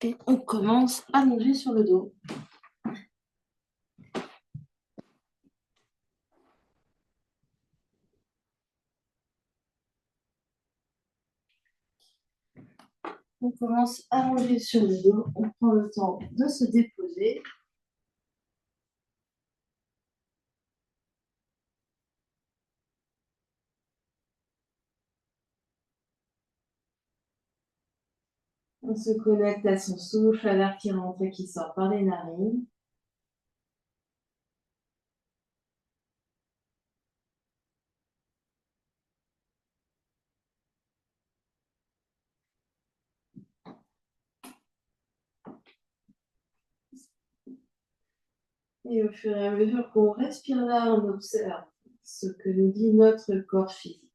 Et on commence allongé sur le dos. On commence allongé sur le dos. On prend le temps de se déposer. On se connecte à son souffle, à l'air qui rentre et qui sort par les narines. Et au fur et à mesure qu'on respire là, on observe ce que nous dit notre corps physique.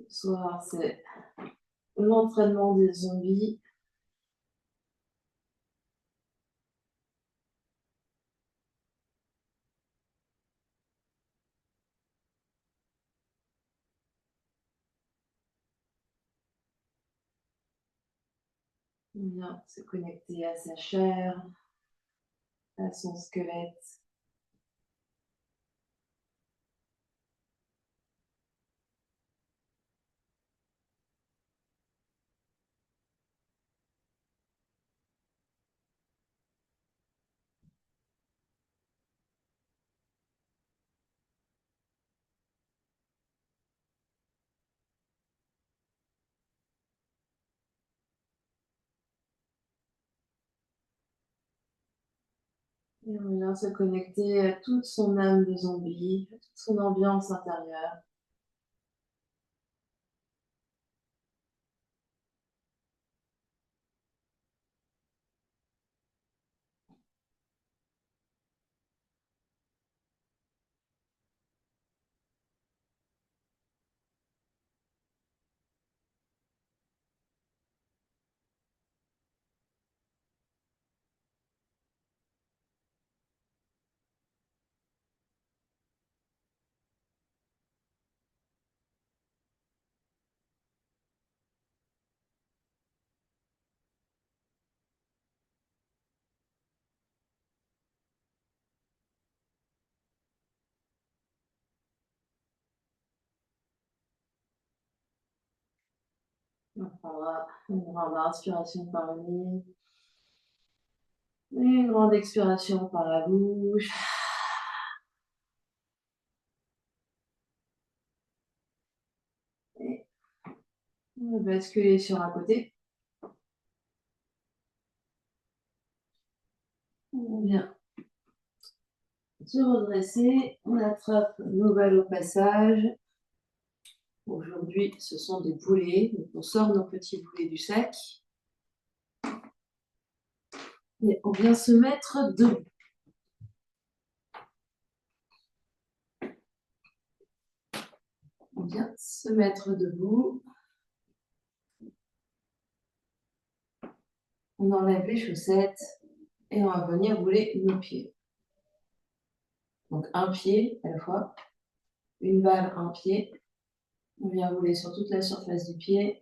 Ce soir, c'est l'entraînement des zombies. On vient se connecter à sa chair, à son squelette. Et on vient se connecter à toute son âme de zombie, à toute son ambiance intérieure. On prendra une grande inspiration par le nez, une grande expiration par la bouche. Et on va basculer sur un côté. On vient se redresser, on attrape nos balles au passage. Aujourd'hui, ce sont des boulets. Donc on sort nos petits boulets du sac. Et on vient se mettre debout. On vient se mettre debout. On enlève les chaussettes et on va venir rouler nos pieds. Donc un pied à la fois, une balle, un pied. On vient rouler sur toute la surface du pied.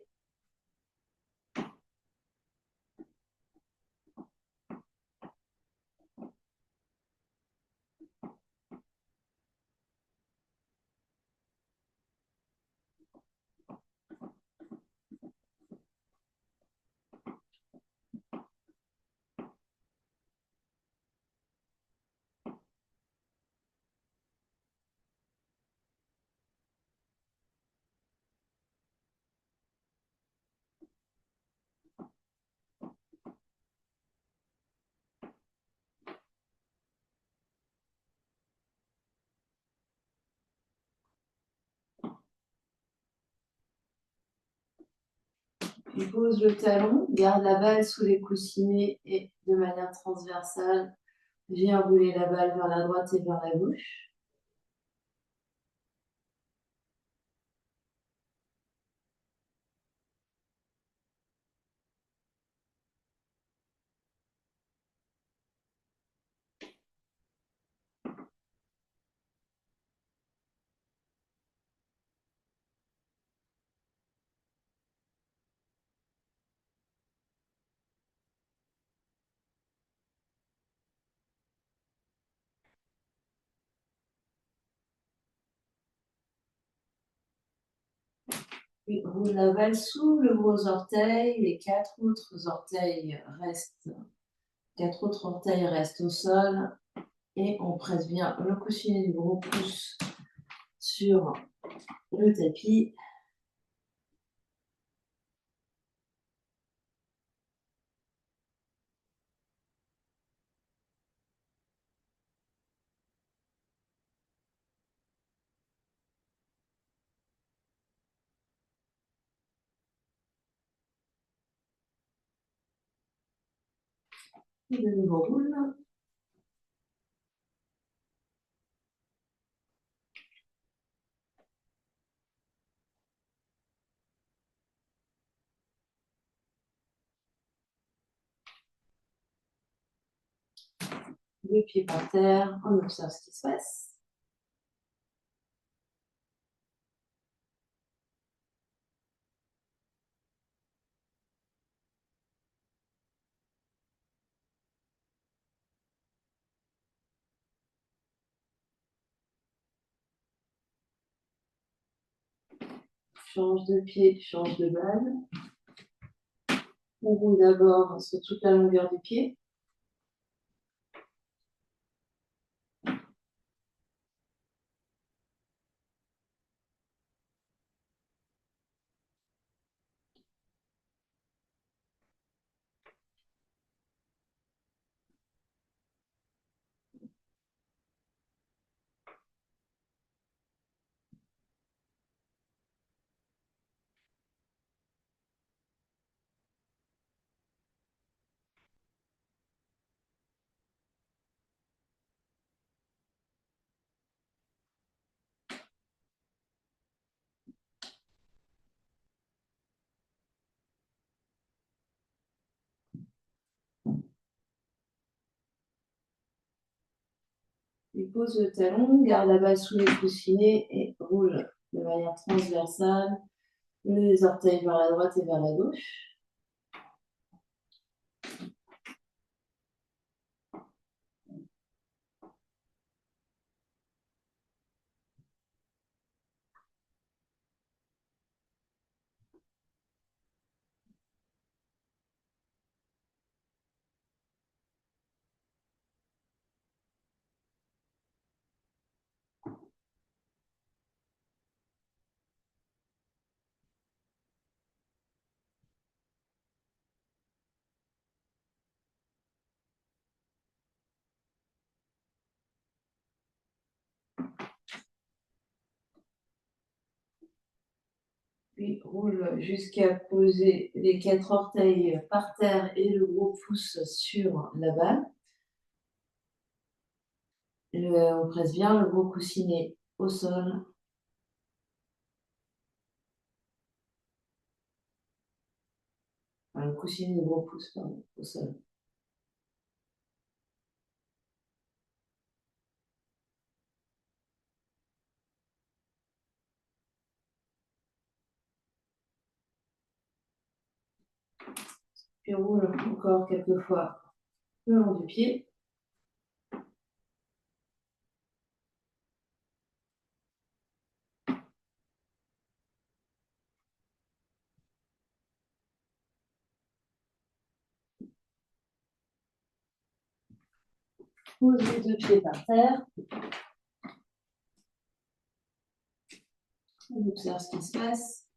Puis pose le talon, garde la balle sous les coussinets et de manière transversale, viens rouler la balle vers la droite et vers la gauche. Puis roule la balle sous le gros orteil, les 4 autres orteils restent au sol et on presse bien le coussinet du gros pouce sur le tapis. Et de nouveau roule. Les pieds par terre, on observe ce qui se passe. Change de pied, change de balle. On roule d'abord sur toute la longueur du pied. Puis pose le talon, garde la balle sous les coussinets et roule de manière transversale les orteils vers la droite et vers la gauche. Puis roule jusqu'à poser les 4 orteils par terre et le gros pouce sur la balle. On presse bien le gros coussinet au sol. Enfin, le coussinet du gros pouce, pardon, au sol. Puis roule encore quelques fois le long du pied. Pose les 2 pieds par terre. On observe ce qui se passe.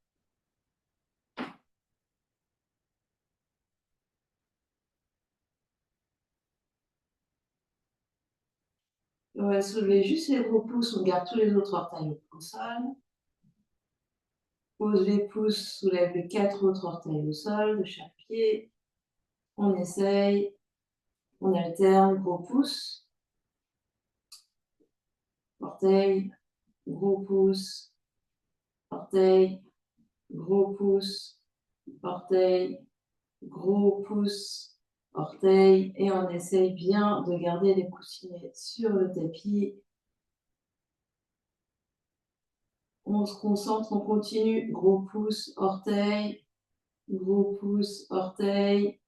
On va soulever juste les gros pouces, on garde tous les autres orteils au sol. Pose les pouces, soulève les 4 autres orteils au sol de chaque pied. On essaye, on alterne, gros pouce, orteil, gros pouce, orteil, gros pouce, orteil, gros pouce, orteil, et on essaye bien de garder les coussinets sur le tapis. On se concentre, on continue, gros pouce, orteil, gros pouce, orteil,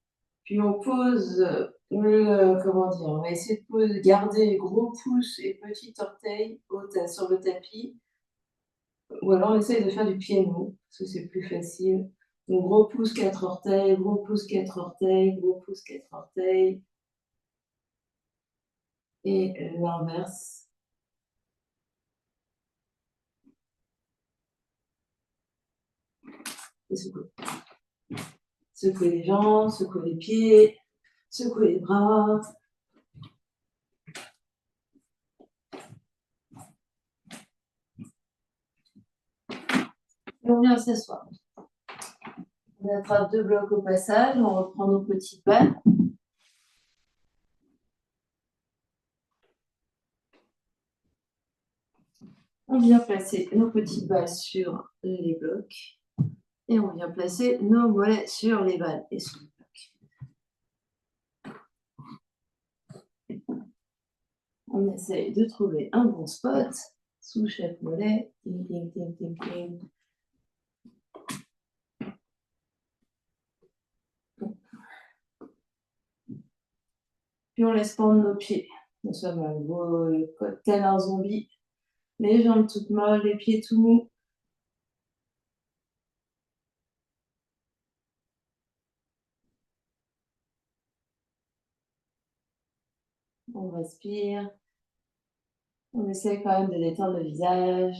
puis on pose comment dire, on va essayer de garder gros pouce et petit orteil sur le tapis. Ou alors on essaye de faire du piano, parce que c'est plus facile. Donc gros pouce, 4 orteils, gros pouce, 4 orteils, gros pouce, 4 orteils. Et l'inverse. Et secouer. Secouer les jambes, secouer les pieds, secouer les bras. Et on vient s'asseoir. On attrape 2 blocs au passage, on reprend nos petites balles. On vient placer nos petites balles sur les blocs. Et on vient placer nos mollets sur les balles et sur les blocs. On essaye de trouver un bon spot sous chaque mollet. Ting, ting, ting, ting, ting. Puis on laisse pendre nos pieds. Nous sommes un beau tel un zombie. Les jambes toutes molles, les pieds tout mous. On respire. On essaie quand même de détendre le visage.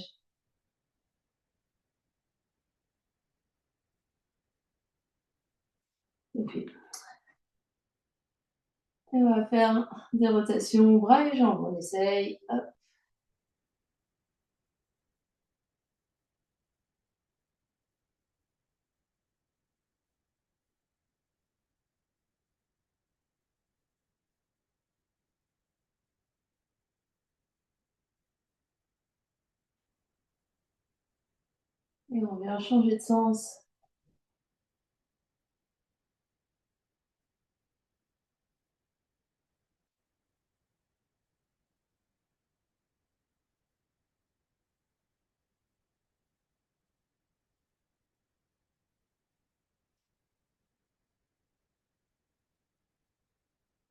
Et puis, on va faire des rotations bras et jambes. On essaye. Hop. Et on vient changer de sens.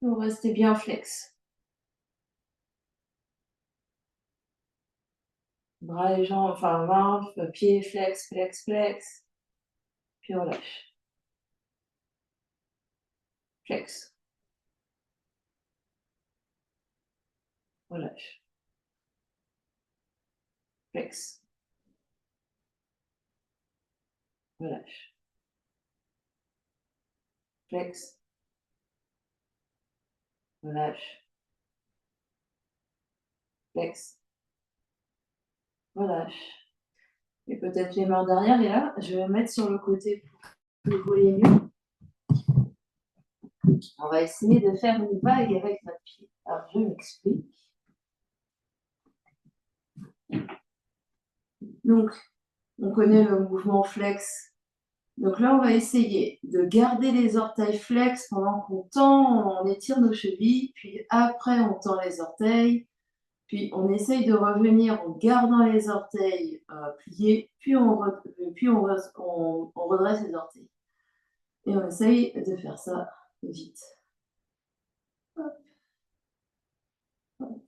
On reste bien flex. Bras et jambes, enfin mains, pieds, flex, flex, flex. Puis on lâche. Flex. Relâche. Flex. Relâche. Flex. Relâche. Flex. Relâche. Et peut-être les mains derrière. Et là, je vais mettre sur le côté pour que vous voyez mieux. On va essayer de faire une vague avec notre pied. Alors, je m'explique. Donc, on connaît le mouvement flex. Donc là, on va essayer de garder les orteils flex pendant qu'on tend, on étire nos chevilles, puis après, on tend les orteils, puis on essaye de revenir en gardant les orteils pliés, puis on redresse les orteils. Et on essaye de faire ça vite. Hop. Hop.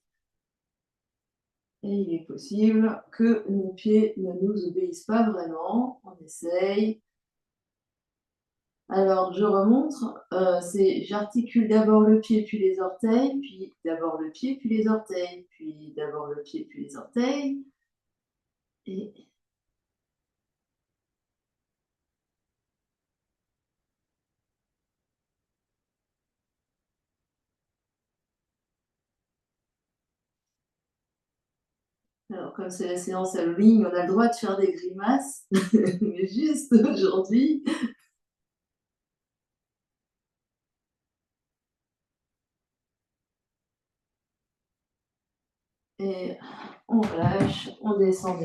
Et il est possible que nos pieds ne nous obéissent pas vraiment. On essaye. Alors, je remontre, j'articule d'abord le pied puis les orteils, puis d'abord le pied puis les orteils, puis d'abord le pied puis les orteils. Et alors, comme c'est la séance Halloween, on a le droit de faire des grimaces, mais juste aujourd'hui. Et on relâche, on descend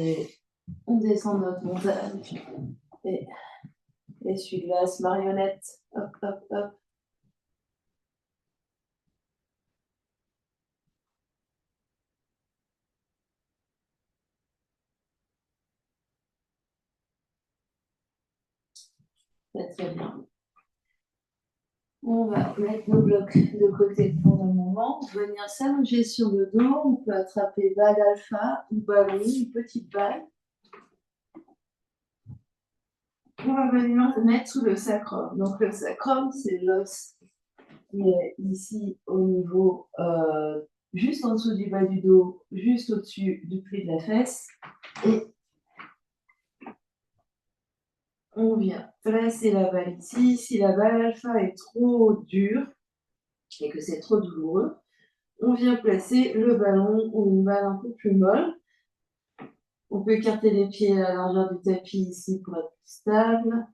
notre montagne. Et essuie-glace, marionnette, hop, hop, hop. Très bien. On va mettre nos blocs de côté pour le moment, venir s'allonger sur le dos. On peut attraper balle alpha ou ballon, une petite balle. On va venir mettre sous le sacrum. Donc le sacrum, c'est l'os qui est ici au niveau, juste en dessous du bas du dos, juste au-dessus du pli de la fesse. Et on vient placer la balle ici. Si la balle alpha est trop dure et que c'est trop douloureux, on vient placer le ballon ou une balle un peu plus molle. On peut écarter les pieds à la largeur du tapis ici pour être plus stable.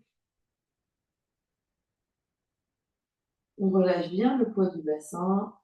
On relâche bien le poids du bassin.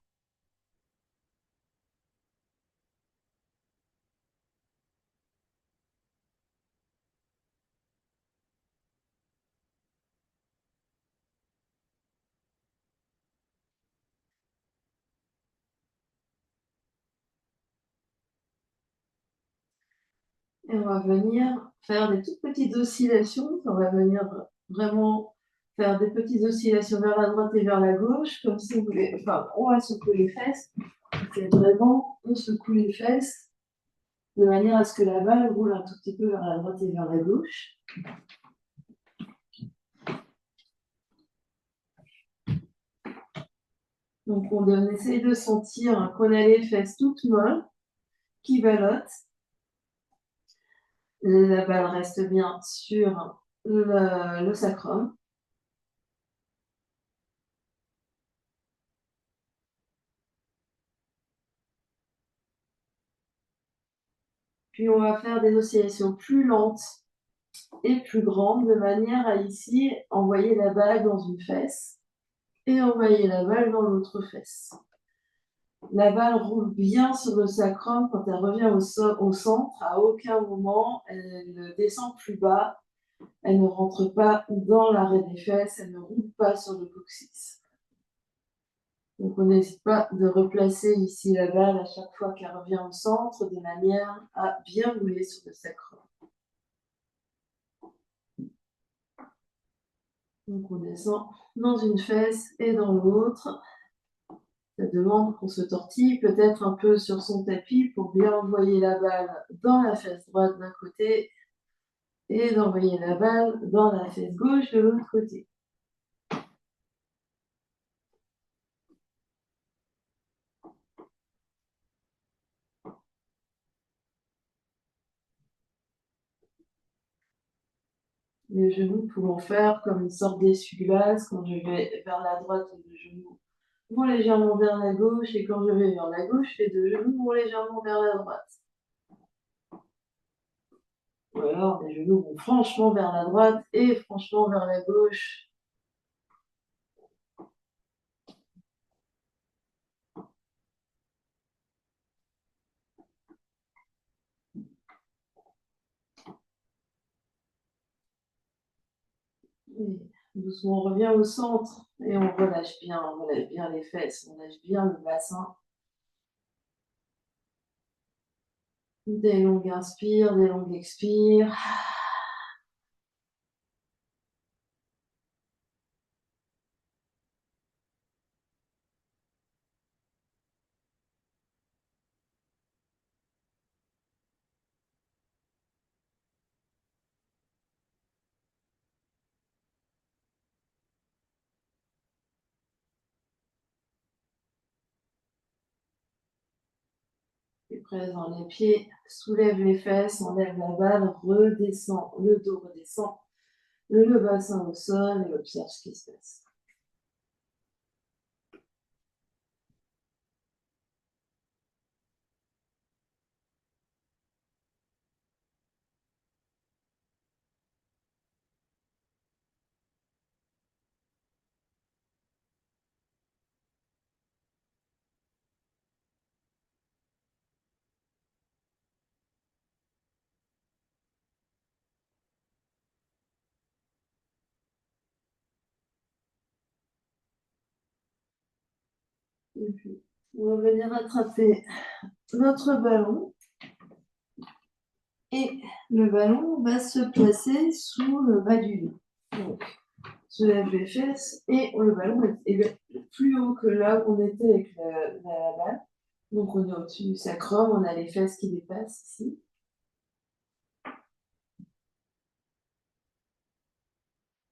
Et on va venir faire des toutes petites oscillations. On va venir vraiment faire des petites oscillations vers la droite et vers la gauche, comme si vous voulez. Enfin, on va secouer les fesses. C'est vraiment, on secoue les fesses de manière à ce que la balle roule un tout petit peu vers la droite et vers la gauche. Donc, on essaye de sentir qu'on a les fesses toutes molles, qui ballottent. La balle reste bien sur le sacrum. Puis on va faire des oscillations plus lentes et plus grandes, de manière à ici envoyer la balle dans une fesse et envoyer la balle dans l'autre fesse. La balle roule bien sur le sacrum quand elle revient au centre. À aucun moment elle ne descend plus bas, elle ne rentre pas dans l'arrêt des fesses, elle ne roule pas sur le coccyx. Donc on n'hésite pas de replacer ici la balle à chaque fois qu'elle revient au centre, de manière à bien rouler sur le sacrum. Donc on descend dans une fesse et dans l'autre. Ça demande qu'on se tortille peut-être un peu sur son tapis pour bien envoyer la balle dans la fesse droite d'un côté et d'envoyer la balle dans la fesse gauche de l'autre côté. Les genoux pouvant faire comme une sorte d'essuie-glace. Quand je vais vers la droite, les deux genoux vont légèrement vers la gauche, et quand je vais vers la gauche, les deux genoux vont légèrement vers la droite. Ou alors les genoux vont franchement vers la droite et franchement vers la gauche. Et doucement, on revient au centre et on relâche bien les fesses, on lâche bien le bassin. Des longues inspires, des longues expires. Et présent, les pieds soulèvent les fesses, enlève la balle, redescend, le dos redescend, le bassin au sol et observe ce qui se passe. Et puis, on va venir attraper notre ballon. Et le ballon va se placer sous le bas du dos. Donc, soulève les fesses et le ballon est plus haut que là où on était avec la balle. Donc, on est au-dessus du sacrum, on a les fesses qui dépassent ici.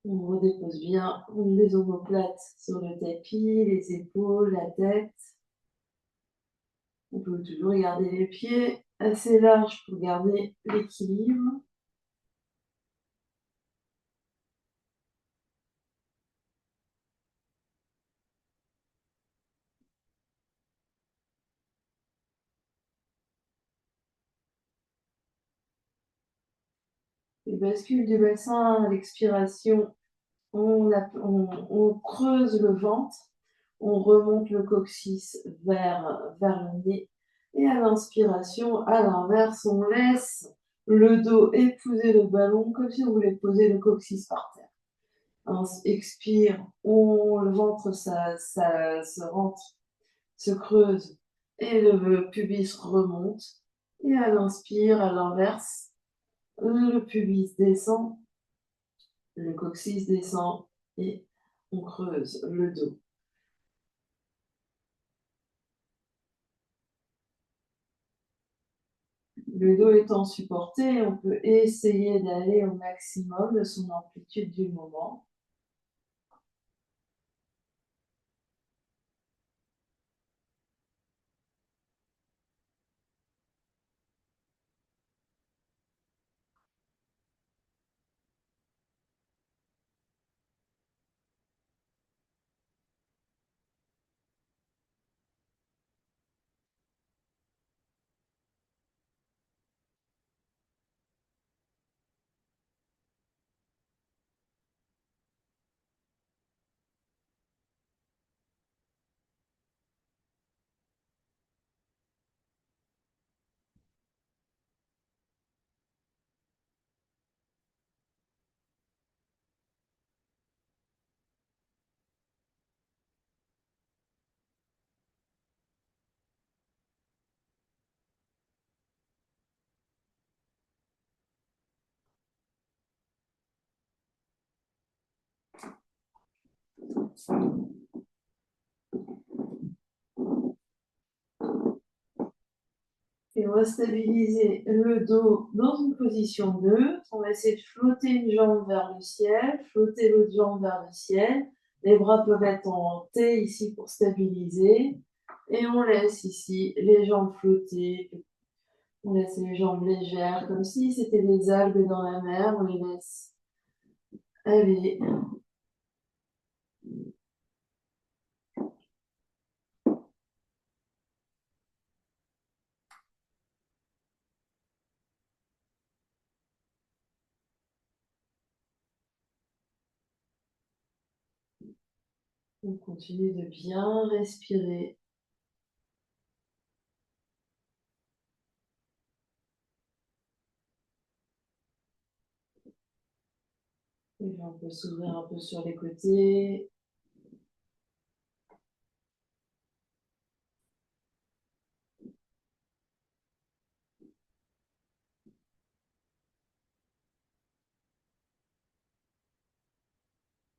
On redépose bien les omoplates sur le tapis, les épaules, la tête. On peut toujours garder les pieds assez larges pour garder l'équilibre. Les bascules du bassin à l'expiration, on creuse le ventre, on remonte le coccyx vers le nez. Et à l'inspiration, à l'inverse, on laisse le dos épouser le ballon comme si on voulait poser le coccyx par terre. Expire, le ventre se rentre, se creuse et le pubis remonte. Et à l'inspire, à l'inverse, le pubis descend, le coccyx descend et on creuse le dos. Le dos étant supporté, on peut essayer d'aller au maximum de son amplitude du moment. Et on va stabiliser le dos dans une position neutre. On va essayer de flotter une jambe vers le ciel, flotter l'autre jambe vers le ciel. Les bras peuvent être en T ici pour stabiliser. Et on laisse ici les jambes flotter. On laisse les jambes légères, comme si c'était des algues dans la mer. On les laisse aller. On continue de bien respirer. Et on peut s'ouvrir un peu sur les côtés.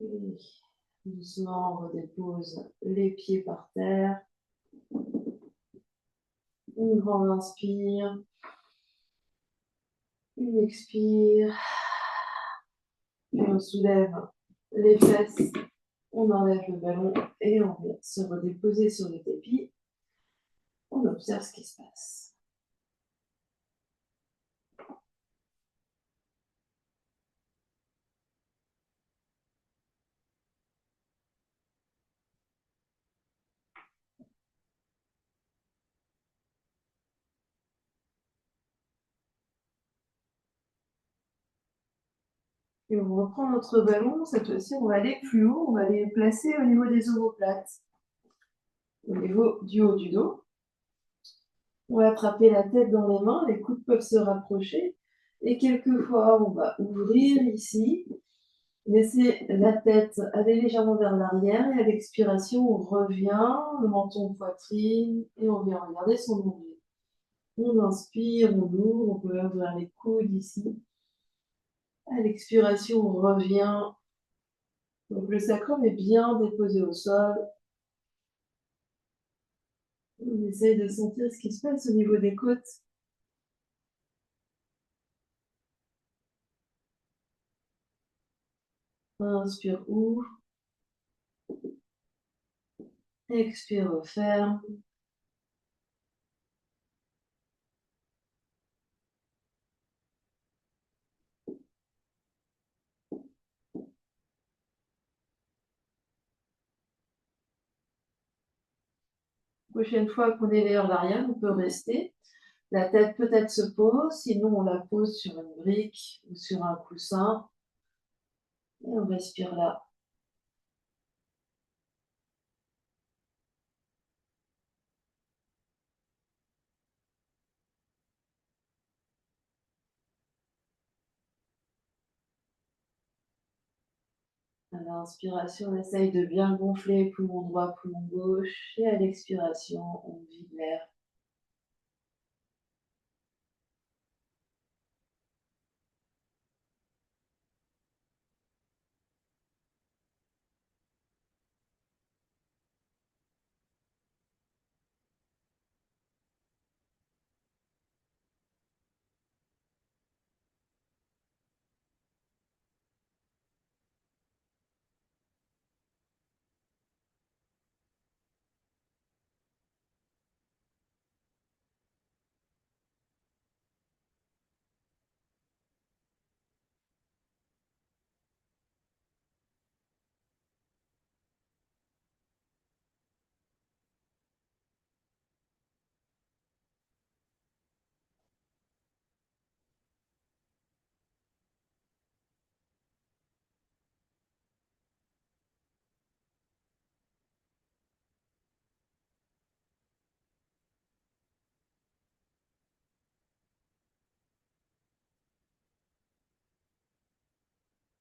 Et doucement, on redépose les pieds par terre. Une grande inspire. Une expire. Puis on soulève les fesses. On enlève le ballon et on vient se redéposer sur le tapis. On observe ce qui se passe. Et on reprend notre ballon. Cette fois-ci, on va aller plus haut. On va les placer au niveau des omoplates. Au niveau du haut du dos. On va attraper la tête dans les mains. Les coudes peuvent se rapprocher. Et quelquefois, on va ouvrir ici. Laisser la tête aller légèrement vers l'arrière. Et à l'expiration, on revient. Le menton, poitrine. Et on vient regarder son nombril. On inspire, on ouvre. On peut ouvrir les coudes ici. À l'expiration, on revient. Donc le sacrum est bien déposé au sol. On essaye de sentir ce qui se passe au niveau des côtes. Inspire, ouvre. Expire, referme. Prochaine fois qu'on est vers l'arrière, on peut rester. La tête peut-être se pose, sinon on la pose sur une brique ou sur un coussin. Et on respire là. À l'inspiration, on essaye de bien gonfler poumon droit, poumon gauche. Et à l'expiration, on vide l'air.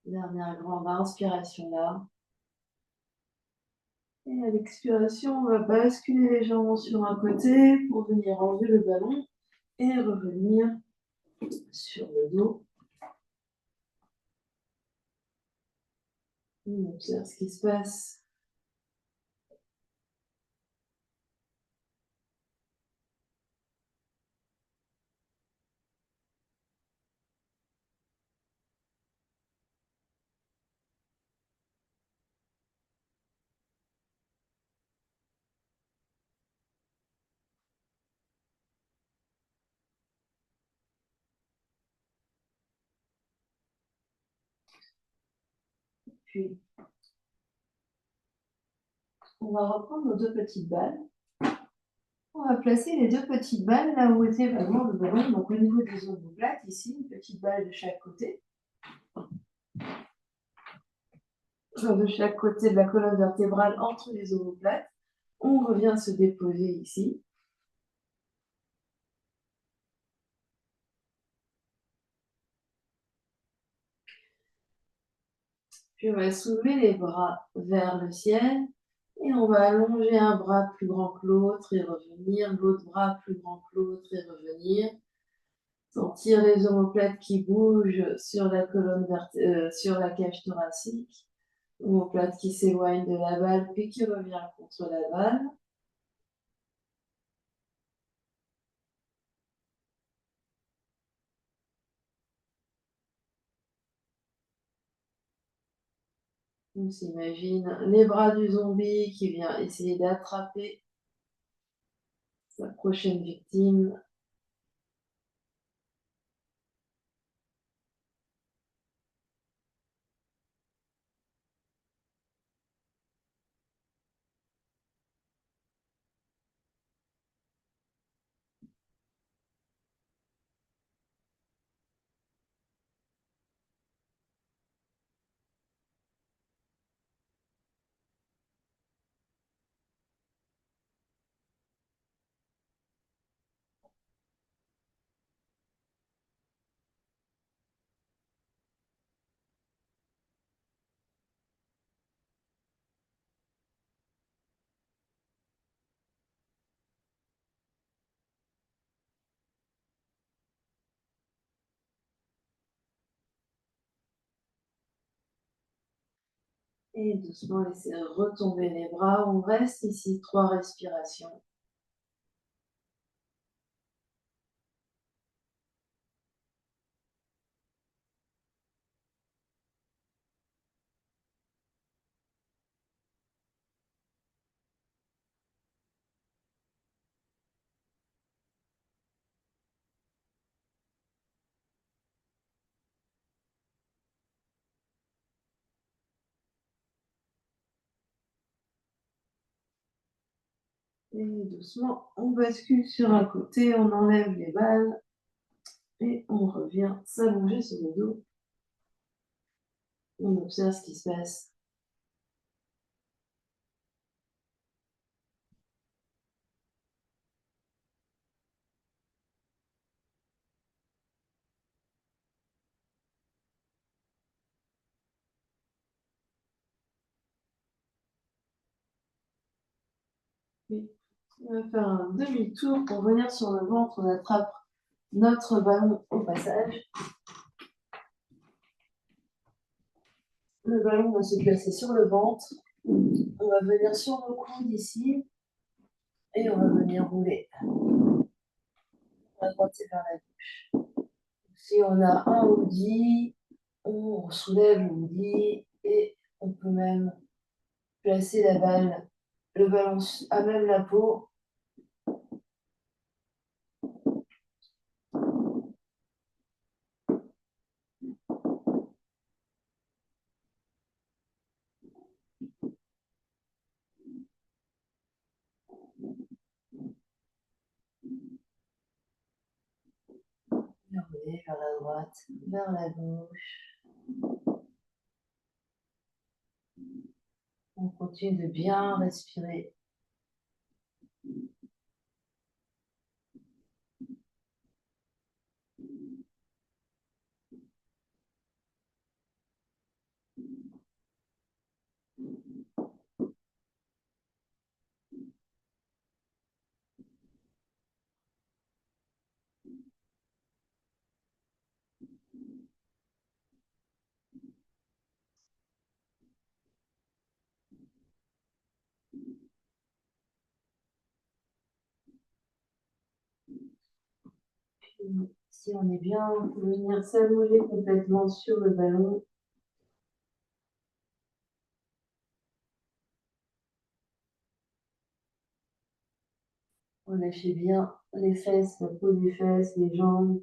Dernière grande inspiration là. Et à l'expiration, on va basculer les jambes sur un côté pour venir enlever le ballon et revenir sur le dos. On observe ce qui se passe. Puis, on va reprendre nos deux petites balles. On va placer les deux petites balles là où était vraiment le ballon, donc au niveau des omoplates, ici, une petite balle de chaque côté. De chaque côté de la colonne vertébrale entre les omoplates. On revient se déposer ici. Puis on va soulever les bras vers le ciel et on va allonger un bras plus grand que l'autre et revenir, l'autre bras plus grand que l'autre et revenir. Sentir les omoplates qui bougent sur la colonne sur la cage thoracique. Omoplate qui s'éloigne de la balle puis qui revient contre la balle. On s'imagine les bras du zombie qui vient essayer d'attraper sa prochaine victime. Et doucement laisser retomber les bras. On reste ici 3 respirations. Et doucement, on bascule sur un côté, on enlève les balles et on revient s'allonger sur le dos. On observe ce qui se passe. Et on va faire un demi-tour pour venir sur le ventre. On attrape notre ballon au passage. Le ballon va se placer sur le ventre. On va venir sur nos coudes ici. Et on va venir rouler. On va droiter vers la gauche. Si on a un hoodie, on soulève le hoodie et on peut même placer la balle, le ballon à même la peau. Rouler vers la droite, vers la gauche. On continue de bien respirer. Si on est bien, on peut venir s'allonger complètement sur le ballon. Relâchez bien les fesses, la peau des fesses, les jambes.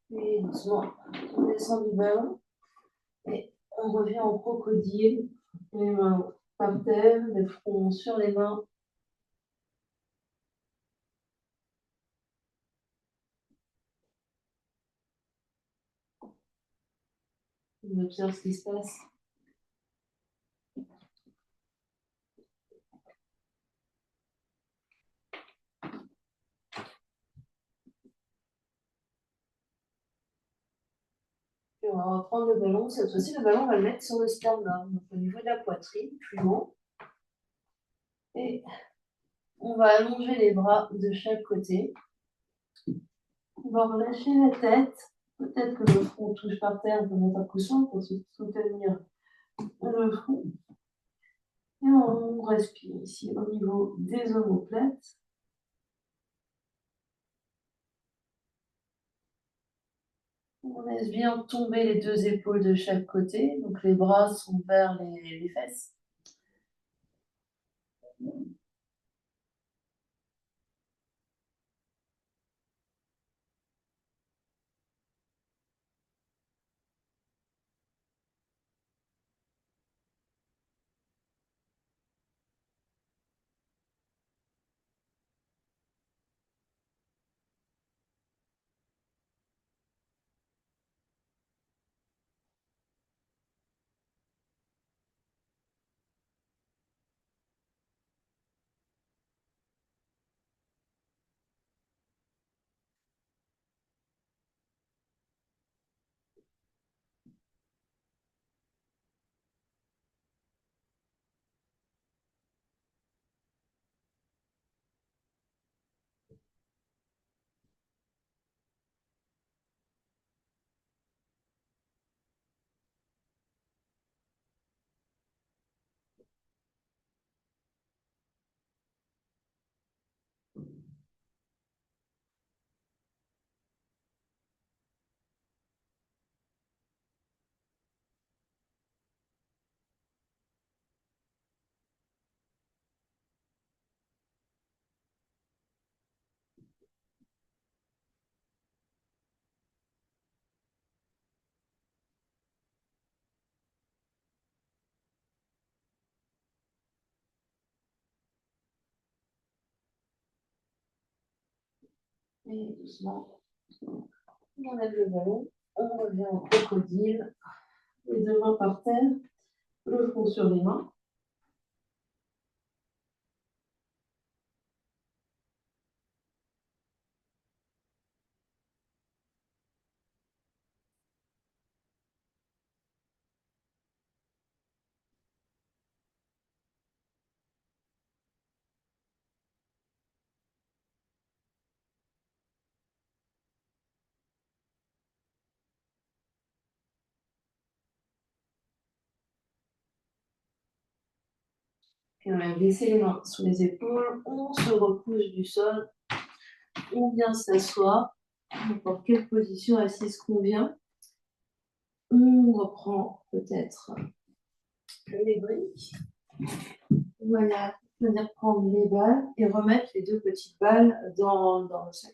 Puis doucement, on descend du ballon et on revient en crocodile. Les mains par terre, le front sur les mains. On observe ce qui se passe. Puis on va reprendre le ballon. Cette fois-ci, le ballon, on va le mettre sur le sternum, donc au niveau de la poitrine, plus loin. Et on va allonger les bras de chaque côté. On va relâcher la tête. Peut-être que le front touche par terre, on peut mettre un coussin pour se soutenir le front. Et on respire ici au niveau des omoplates. On laisse bien tomber les deux épaules de chaque côté, donc les bras sont vers les fesses. Et doucement, on enlève le ballon, on revient au crocodile, les deux mains par terre, le front sur les mains. Et on a laissé les mains sous les épaules, on se repousse du sol, on vient s'asseoir, n'importe quelle position assise convient. On reprend peut-être les briques. Voilà, venir prendre les balles et remettre les deux petites balles dans le sac.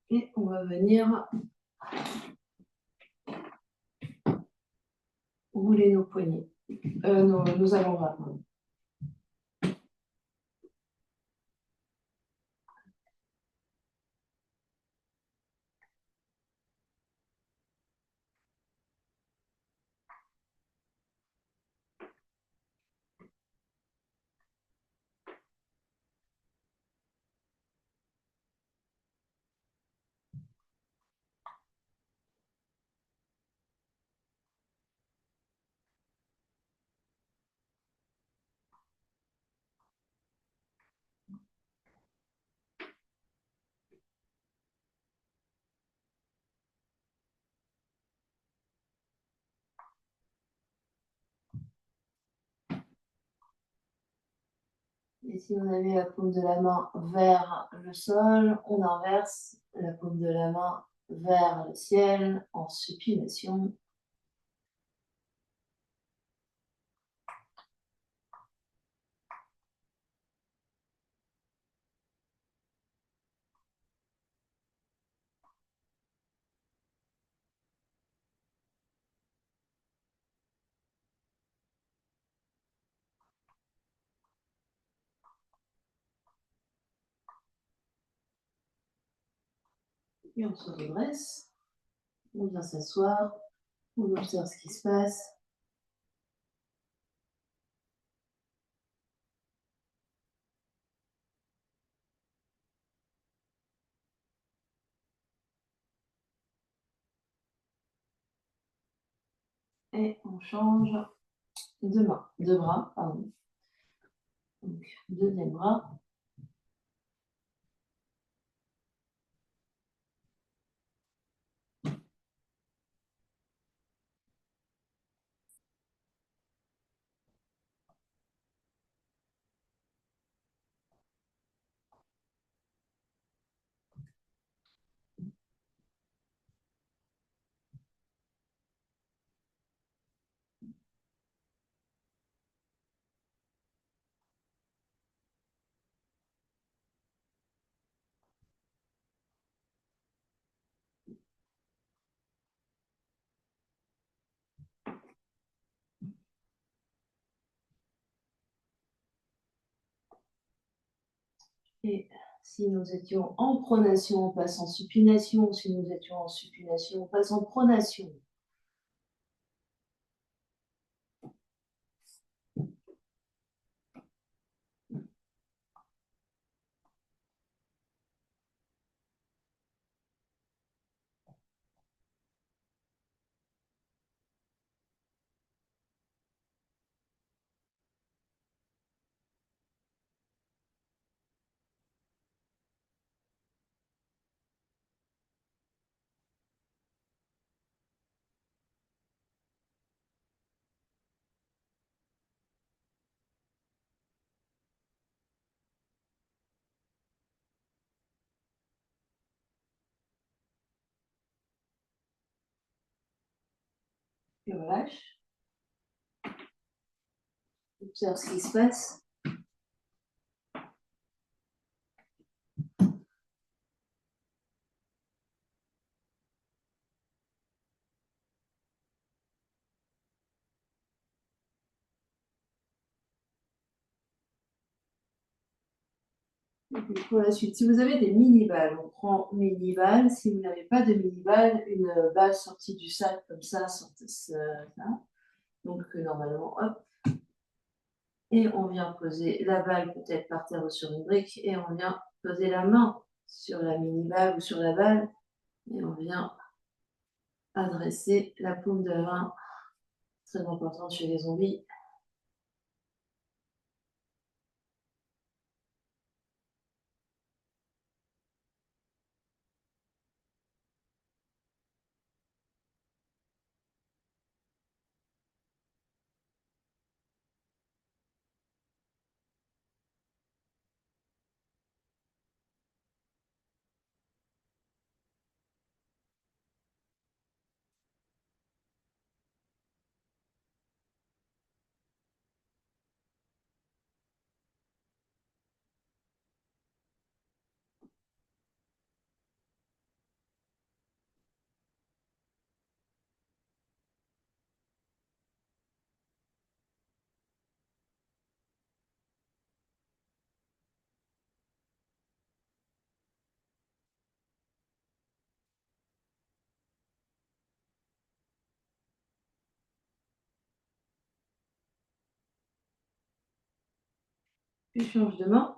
Et on va venir rouler nos poignets, nos avant-bras. Et si on avait la paume de la main vers le sol, on inverse la paume de la main vers le ciel en supination. Et on se redresse, on vient s'asseoir, on observe ce qui se passe. Et on change de main, de bras, pardon. Donc, deuxième bras. Et si nous étions en pronation, on passe en supination. Si nous étions en supination, on passe en pronation. Et on relâche. Observe ce qui se passe. Et puis pour la suite, si vous avez des mini-balles, on prend mini-balles. Si vous n'avez pas de mini-balles, une balle sortie du sac comme ça, donc normalement, hop. Et on vient poser la balle peut-être par terre ou sur une brique, et on vient poser la main sur la mini-balle ou sur la balle, et on vient adresser la paume de la main, très importante chez les zombies. Puis change de main.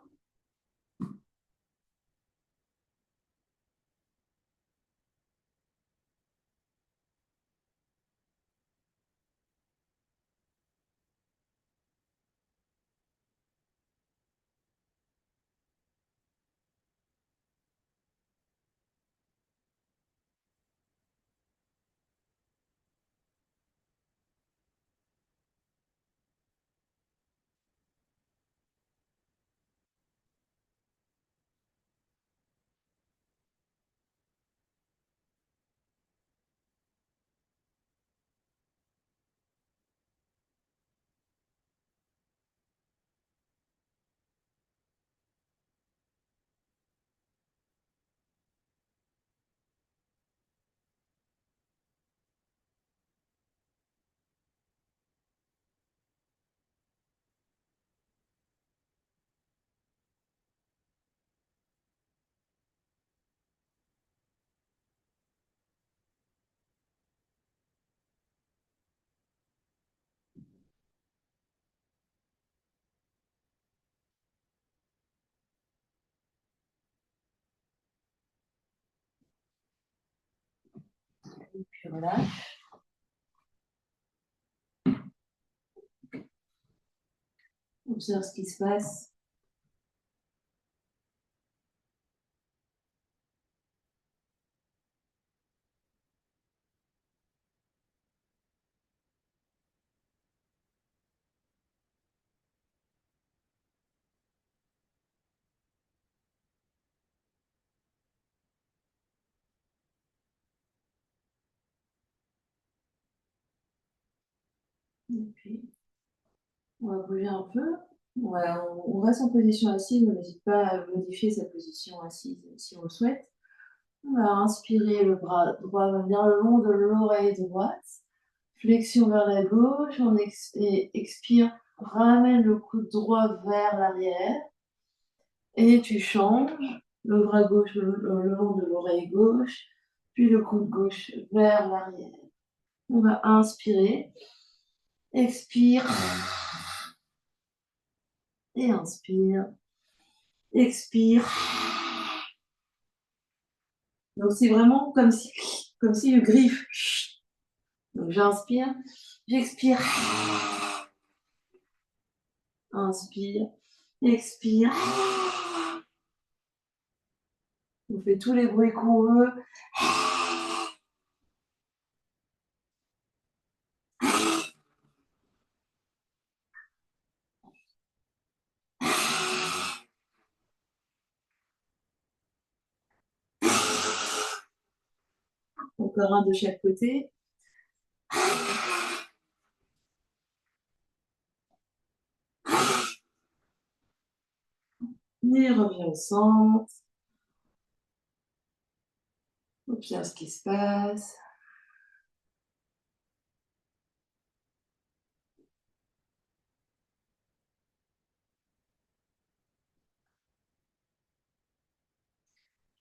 Et puis relâche. Observe ce qui se passe. Et puis, on va bouger un peu. Voilà, on reste en position assise, on n'hésite pas à modifier sa position assise si on le souhaite. On va inspirer, le bras droit va venir le long de l'oreille droite. Flexion vers la gauche, et expire, ramène le coude droit vers l'arrière. Et tu changes le bras gauche le long de l'oreille gauche, puis le coude gauche vers l'arrière. On va inspirer, expire et inspire, expire. Donc c'est vraiment comme si je griffe. Donc j'inspire, j'expire, inspire, expire. On fait tous les bruits qu'on veut. Encore un de chaque côté. Et reviens au centre. Observe ce qui se passe.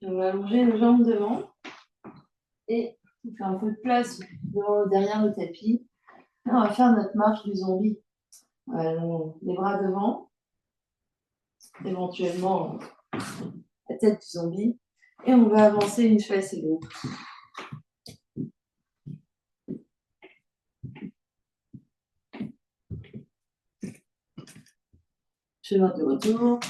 On va allonger les jambes devant. Et on fait un peu de place derrière le tapis. Et on va faire notre marche du zombie. Les bras devant. Éventuellement la tête du zombie. Et on va avancer une fesse et l'autre. Chemin de retour.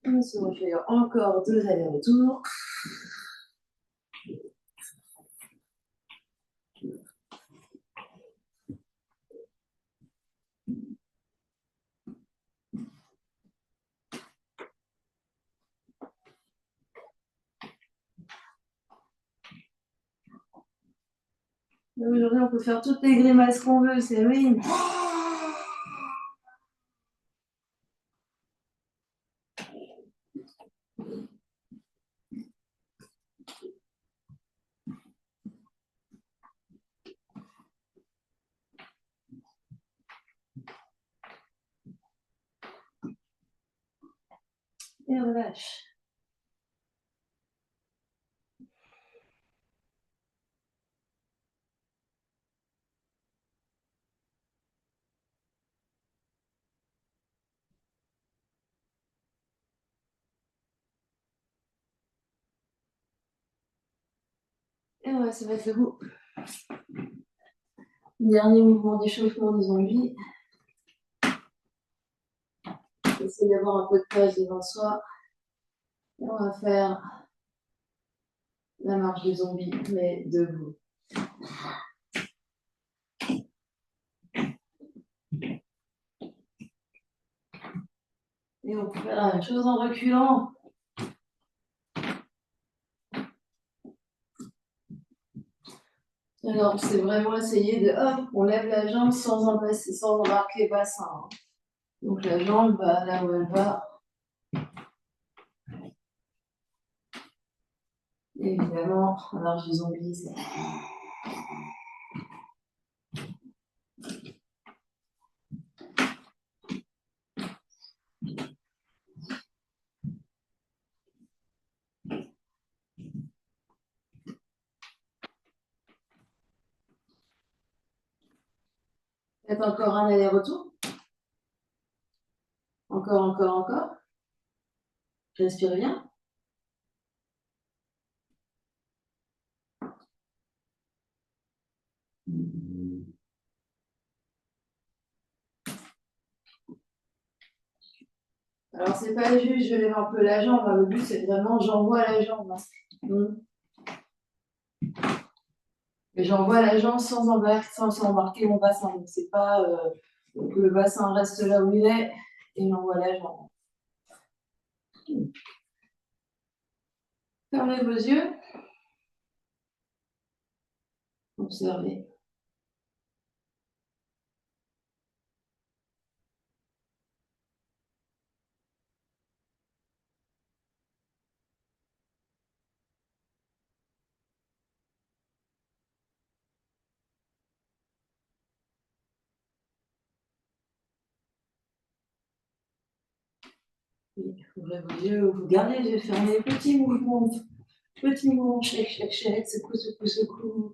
On se refait encore 2 allers-retours. Aujourd'hui, on peut faire toutes les grimaces qu'on veut, c'est oui. Et relâche. Et on va se mettre debout. Dernier mouvement d'échauffement des zombies. Essayez d'avoir un peu de place devant soi. Et on va faire la marche des zombies, mais debout. Et on peut faire la même chose en reculant. Alors, c'est vraiment essayer de, hop, on lève la jambe sans embarquer le bassin. Donc la jambe va là où elle va. Et évidemment, la marche des zombies, c'est... Faites encore un aller-retour. Encore, encore, encore. Respirez bien. Alors, c'est pas juste, je lève un peu la jambe. Le but, c'est vraiment, j'envoie la jambe. Et j'envoie la jambe sans embarquer mon bassin. Donc, c'est pas que le bassin reste là où il est et j'envoie la jambe. Fermez vos yeux. Observez. Ouvrez vos yeux, vous gardez les yeux fermés, petit mouvement, shake, secoue, secoue, secoue.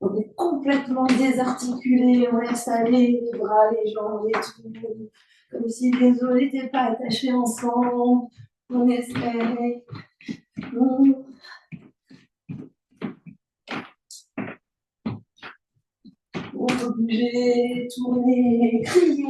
On est complètement désarticulé, on laisse aller les bras, les jambes, les tout, comme si les os n'étaient pas attachés ensemble. On essaye. On peut bouger, tourner, crier.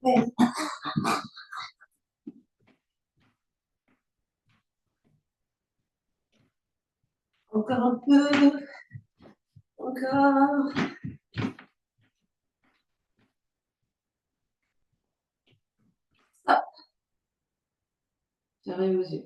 Ouais. Encore un peu. Encore. Stop. Fermez vos yeux.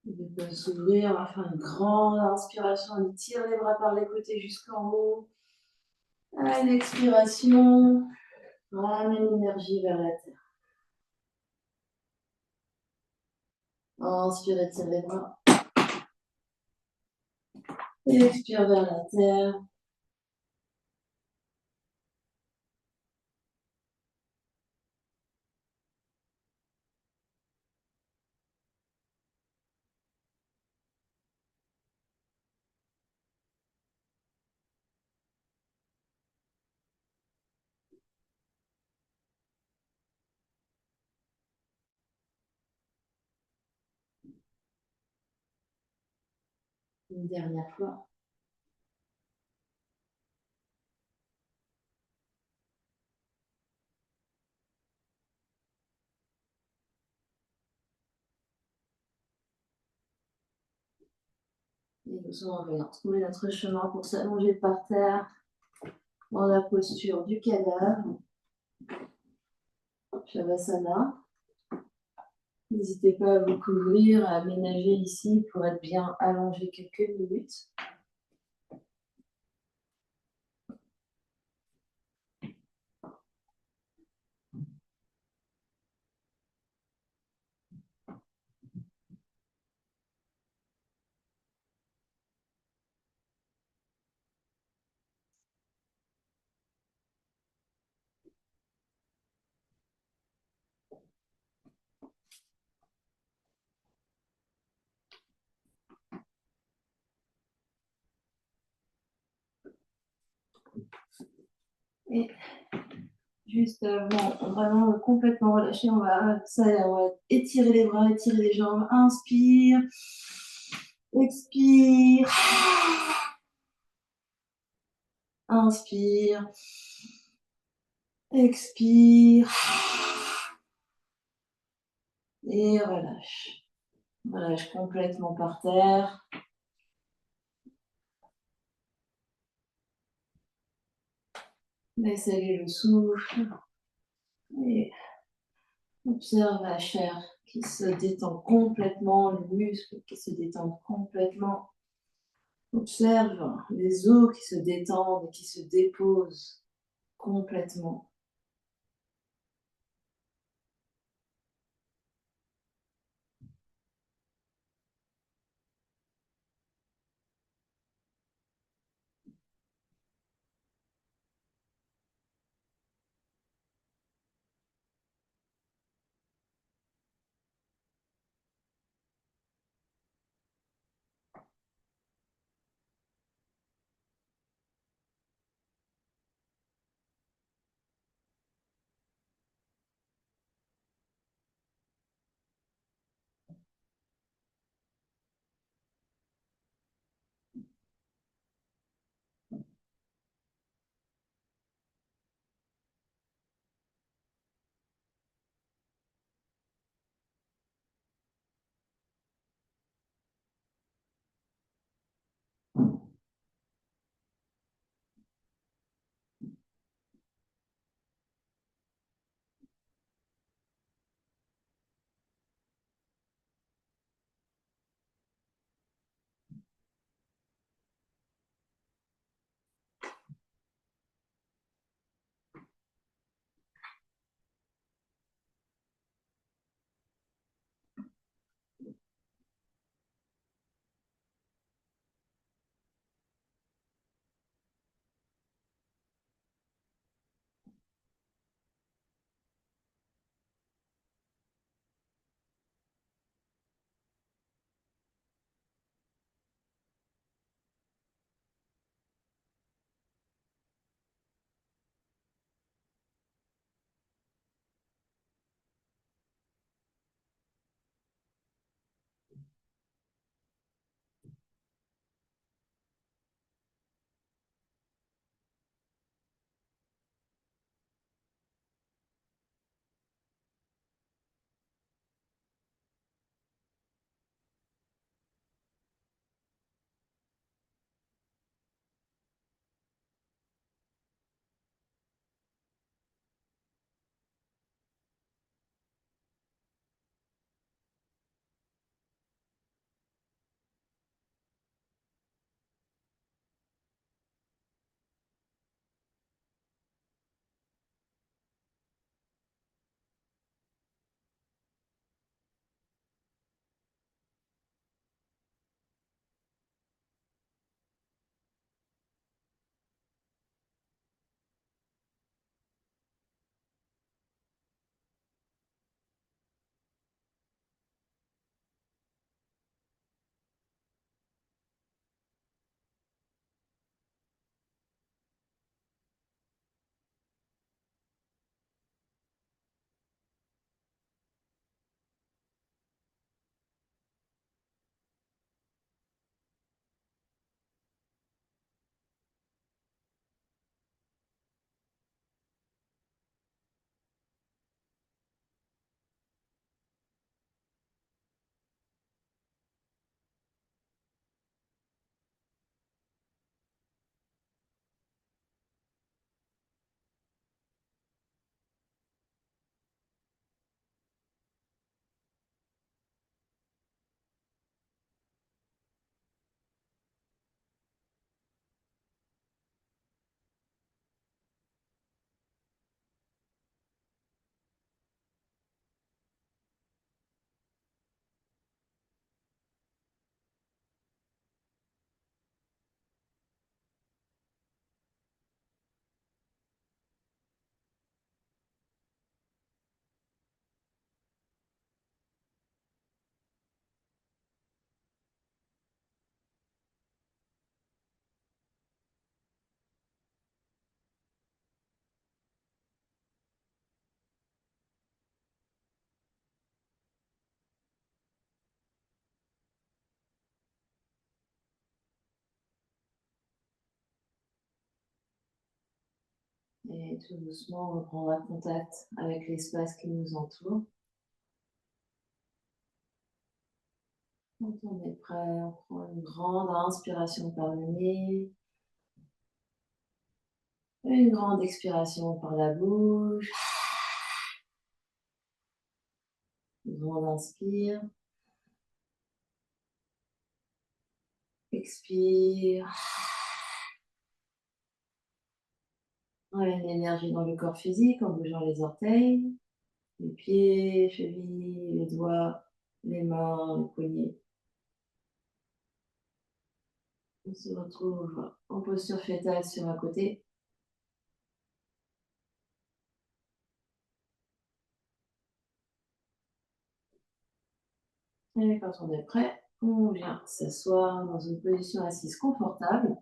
Vous pouvez s'ouvrir, on va faire une grande inspiration, on tire les bras par les côtés jusqu'en haut. À une expiration, ramène l'énergie vers la terre. Inspire, tire les bras. Expire vers la terre. Une dernière fois. Et doucement, on va retrouver notre chemin pour s'allonger par terre dans la posture du cadavre. Shavasana. N'hésitez pas à vous couvrir, à aménager ici pour être bien allongé quelques minutes. Et juste avant, vraiment complètement relâché, on va étirer les bras, étirer les jambes. Inspire, expire, inspire, expire et relâche. Relâche complètement par terre. Laisse aller le souffle et observe la chair qui se détend complètement, les muscles qui se détendent complètement. Observe les os qui se détendent et qui se déposent complètement. Et tout doucement, on reprendra contact avec l'espace qui nous entoure. Quand on est prêt, on prend une grande inspiration par le nez. Une grande expiration par la bouche. Une grande inspire. Expire. On ramène l'énergie dans le corps physique en bougeant les orteils, les pieds, chevilles, les doigts, les mains, les poignets. On se retrouve en posture fétale sur un côté. Et quand on est prêt, on vient s'asseoir dans une position assise confortable.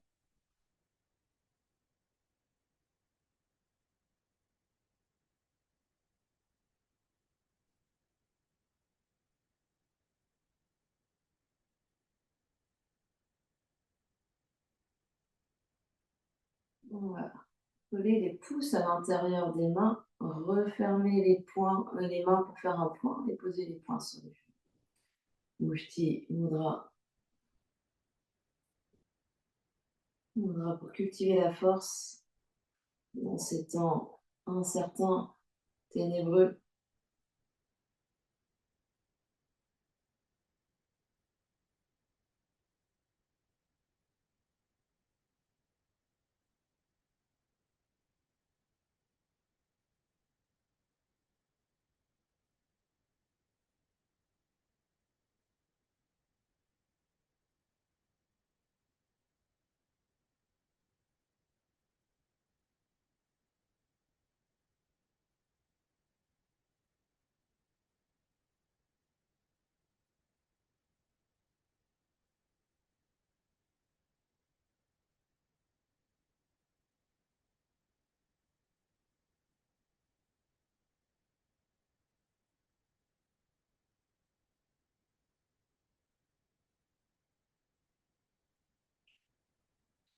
On va coller les pouces à l'intérieur des mains, refermer les mains pour faire un point et poser les poings sur les genoux. Mushti Mudra. Mudra pour cultiver la force dans ces temps incertains, ténébreux.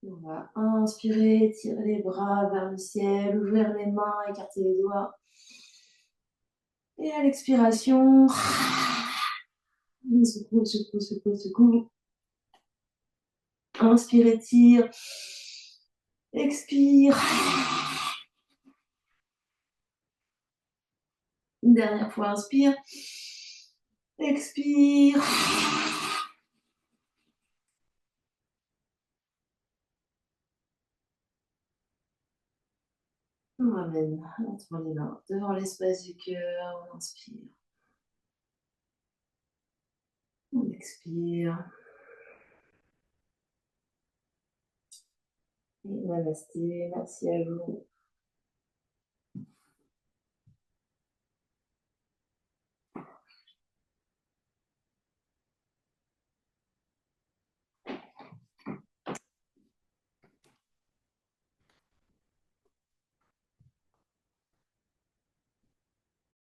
On va inspirer, tirer les bras vers le ciel, ouvrir les mains, écarter les doigts. Et à l'expiration, secoue, secoue, secoue, secoue. Inspire, tire. Expire. Une dernière fois, inspire. Expire. On ramène lentement les mains devant l'espace du cœur. On inspire. On expire. Et namasté, merci à vous.